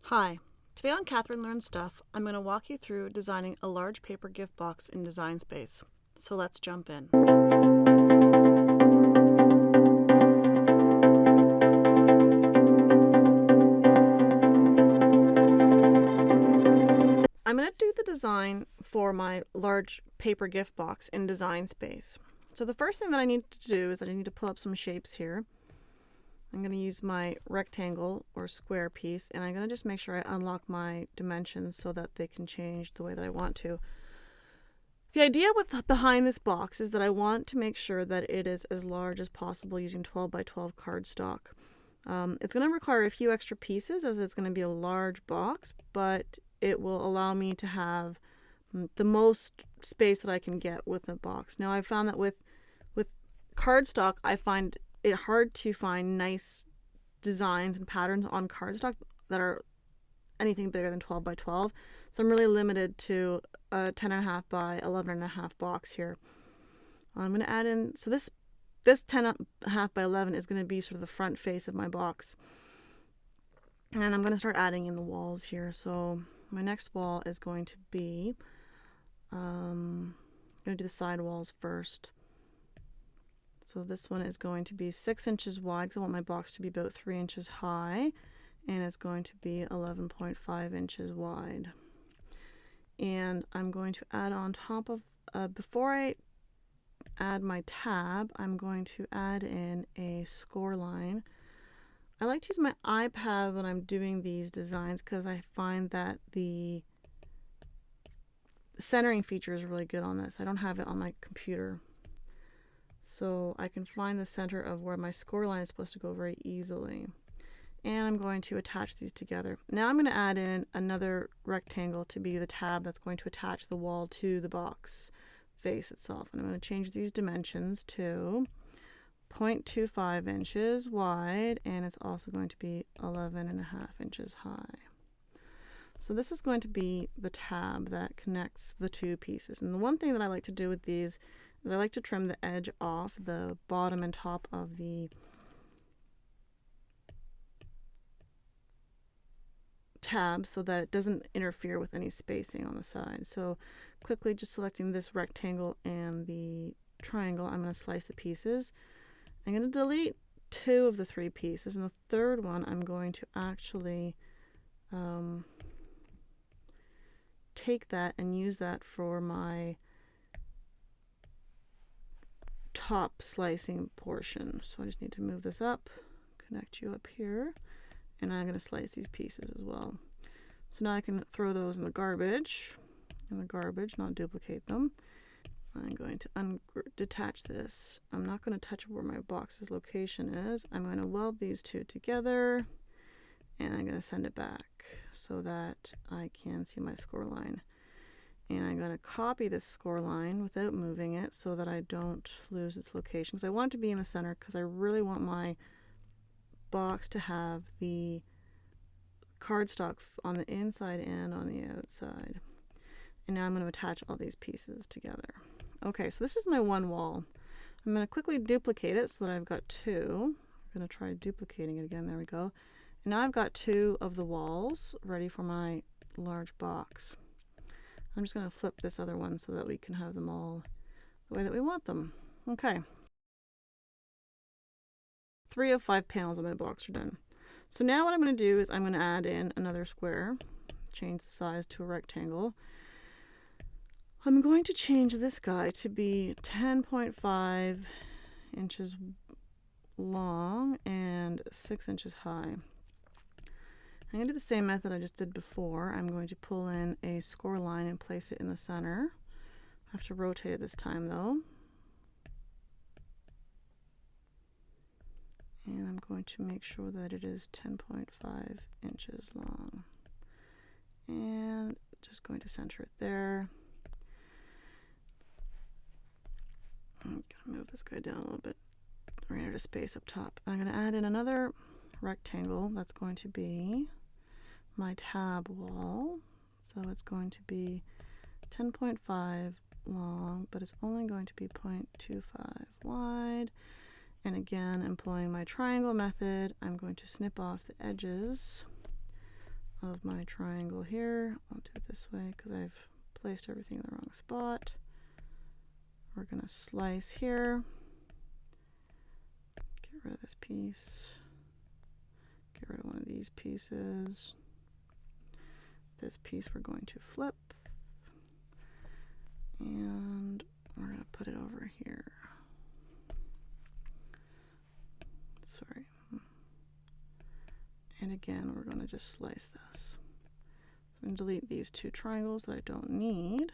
Hi, today on Catherine Learns Stuff, I'm going to walk you through designing a large paper gift box in Design Space. So let's jump in. I'm going to do the design for my large paper gift box in Design Space. So the first thing that I need to do is I need to pull up some shapes here. I'm going to use my rectangle or square piece, and I'm going to just make sure I unlock my dimensions so that they can change the way that I want to. The idea behind this box is that I want to make sure that it is as large as possible using 12 by 12 cardstock. It's going to require a few extra pieces as it's going to be a large box, but it will allow me to have the most space that I can get with the box. Now, I've found that with cardstock, I find it hard to find nice designs and patterns on cardstock that are anything bigger than 12 by 12. So I'm really limited to a 10.5 by 11.5 box here. I'm going to add in, so this 10.5 by 11 is going to be sort of the front face of my box. And I'm going to start adding in the walls here. So my next wall is going to be, I'm going to do the side walls first. So this one is going to be 6 inches wide because I want my box to be about 3 inches high, and it's going to be 11.5 inches wide. And I'm going to add on top of, before I add my tab, I'm going to add in a score line. I like to use my iPad when I'm doing these designs because I find that the centering feature is really good on this. I don't have it on my computer. So I can find the center of where my score line is supposed to go very easily. And I'm going to attach these together. Now I'm going to add in another rectangle to be the tab that's going to attach the wall to the box face itself. And I'm going to change these dimensions to 0.25 inches wide, and it's also going to be 11.5 inches high. So this is going to be the tab that connects the two pieces. And the one thing that I like to do with these is I like to trim the edge off the bottom and top of the tab so that it doesn't interfere with any spacing on the side. So quickly just selecting this rectangle and the triangle, I'm going to slice the pieces. I'm going to delete 2 of the 3 pieces, and the third one I'm going to actually take that and use that for my top slicing portion. So I just need to move this up, connect you up here, and I'm going to slice these pieces as well. So now I can throw those in the garbage, not duplicate them. I'm going to detach this. I'm not going to touch where my box's location is. I'm going to weld these two together, and I'm going to send it back so that I can see my score line. And I'm going to copy this score line without moving it so that I don't lose its location, because I want it to be in the center because I really want my box to have the cardstock on the inside and on the outside. And now I'm going to attach all these pieces together. Okay, so this is my one wall. I'm going to quickly duplicate it so that I've got 2. I'm going to try duplicating it again. There we go. And now I've got 2 of the walls ready for my large box. I'm just going to flip this other one so that we can have them all the way that we want them. Okay. 3 of 5 panels of my box are done. So now what I'm going to do is I'm going to add in another square, change the size to a rectangle. I'm going to change this guy to be 10.5 inches long and 6 inches high. I'm going to do the same method I just did before. I'm going to pull in a score line and place it in the center. I have to rotate it this time though. And I'm going to make sure that it is 10.5 inches long. And just going to center it there. I'm going to move this guy down a little bit. Ran out of space up top. I'm going to add in another rectangle that's going to be my tab wall. So it's going to be 10.5 long, but it's only going to be 0.25 wide. And again, employing my triangle method, I'm going to snip off the edges of my triangle here. I'll do it this way because I've placed everything in the wrong spot. We're going to slice here. Get rid of this piece. Get rid of one of these pieces. This piece we're going to flip. And we're going to put it over here. Sorry. And again, we're going to just slice this. So I'm going to delete these two triangles that I don't need.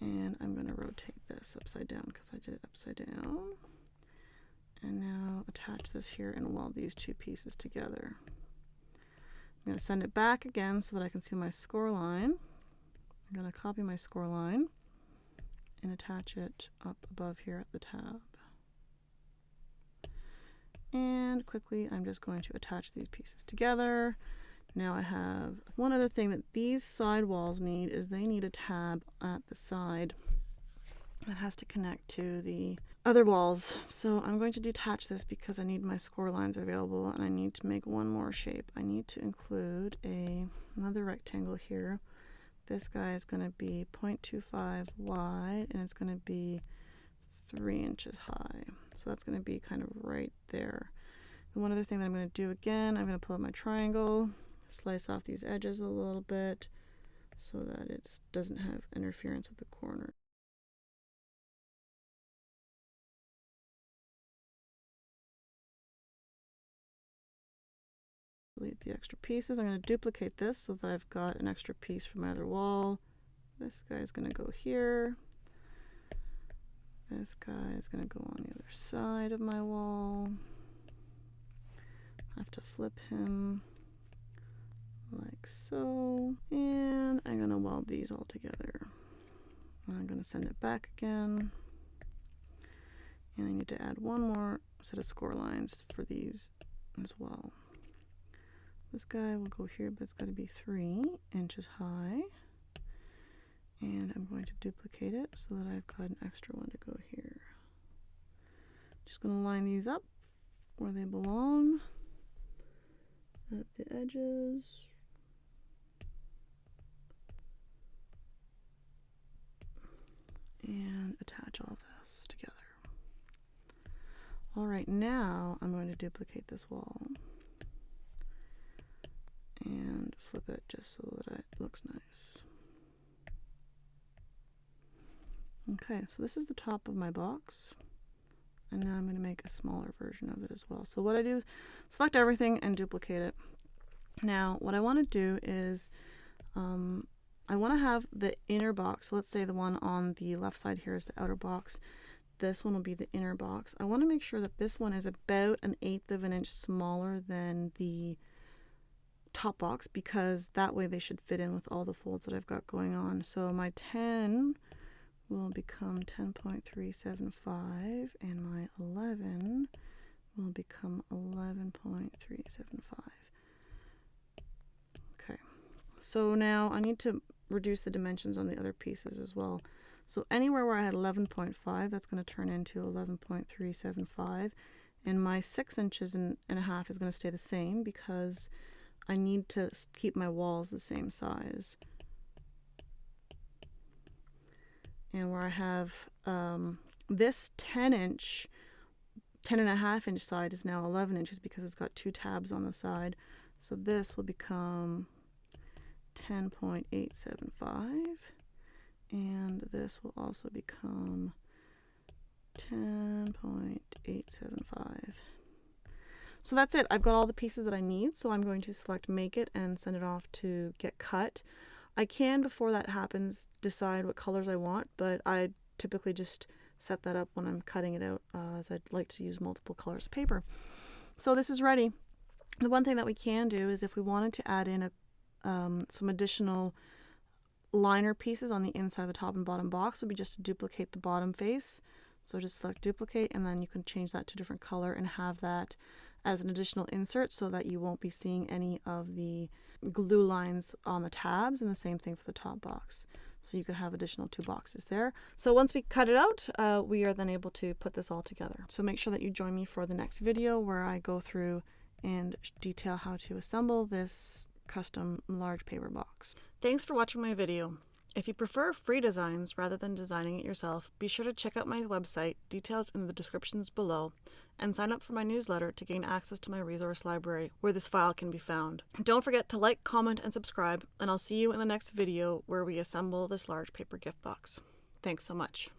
And I'm going to rotate this upside down because I did it upside down. And now attach this here and weld these two pieces together. I'm going to send it back again so that I can see my score line. I'm going to copy my score line and attach it up above here at the tab. And quickly, I'm just going to attach these pieces together. Now I have one other thing that these side walls need is they need a tab at the side that has to connect to the other walls. So I'm going to detach this because I need my score lines available and I need to make one more shape. I need to include another rectangle here. This guy is going to be 0.25 wide and it's going to be 3 inches high. So that's going to be kind of right there. And one other thing that I'm going to do again, I'm going to pull up my triangle, slice off these edges a little bit so that it doesn't have interference with the corner. Delete the extra pieces. I'm going to duplicate this so that I've got an extra piece for my other wall. This guy's going to go here. This guy is going to go on the other side of my wall. I have to flip him like so. And I'm going to weld these all together. I'm going to send it back again. And I need to add one more set of score lines for these as well. This guy will go here, but it's got to be 3 inches high. And I'm going to duplicate it so that I've got an extra one to go here. Just going to line these up where they belong at the edges. And attach all this together. All right, now I'm going to duplicate this wall and flip it just so that it looks nice. Okay, so this is the top of my box, and now I'm going to make a smaller version of it as well. So what I do is select everything and duplicate it. Now, what I want to do is I want to have the inner box. So let's say the one on the left side here is the outer box. This one will be the inner box. I want to make sure that this one is about 1/8 of an inch smaller than the top box because that way they should fit in with all the folds that I've got going on. So my 10 will become 10.375 and my 11 will become 11.375. Okay, so now I need to reduce the dimensions on the other pieces as well. So anywhere where I had 11.5, that's going to turn into 11.375, and my 6 inches and a half is going to stay the same because I need to keep my walls the same size. And where I have this 10.5 inch side is now 11 inches because it's got 2 tabs on the side. So this will become 10.875, and this will also become 10.875. So that's it. I've got all the pieces that I need, so I'm going to select Make It and send it off to get cut. I can, before that happens, decide what colors I want, but I typically just set that up when I'm cutting it out, as I'd like to use multiple colors of paper. So this is ready. The one thing that we can do is if we wanted to add in some additional liner pieces on the inside of the top and bottom box, would be just to duplicate the bottom face. So just select Duplicate, and then you can change that to a different color and have that as an additional insert so that you won't be seeing any of the glue lines on the tabs, and the same thing for the top box. So you could have additional 2 boxes there. So once we cut it out, we are then able to put this all together. So make sure that you join me for the next video where I go through and detail how to assemble this custom large paper box. Thanks for watching my video. If you prefer free designs rather than designing it yourself, be sure to check out my website, detailed in the descriptions below, and sign up for my newsletter to gain access to my resource library where this file can be found. Don't forget to like, comment, and subscribe, and I'll see you in the next video where we assemble this large paper gift box. Thanks so much.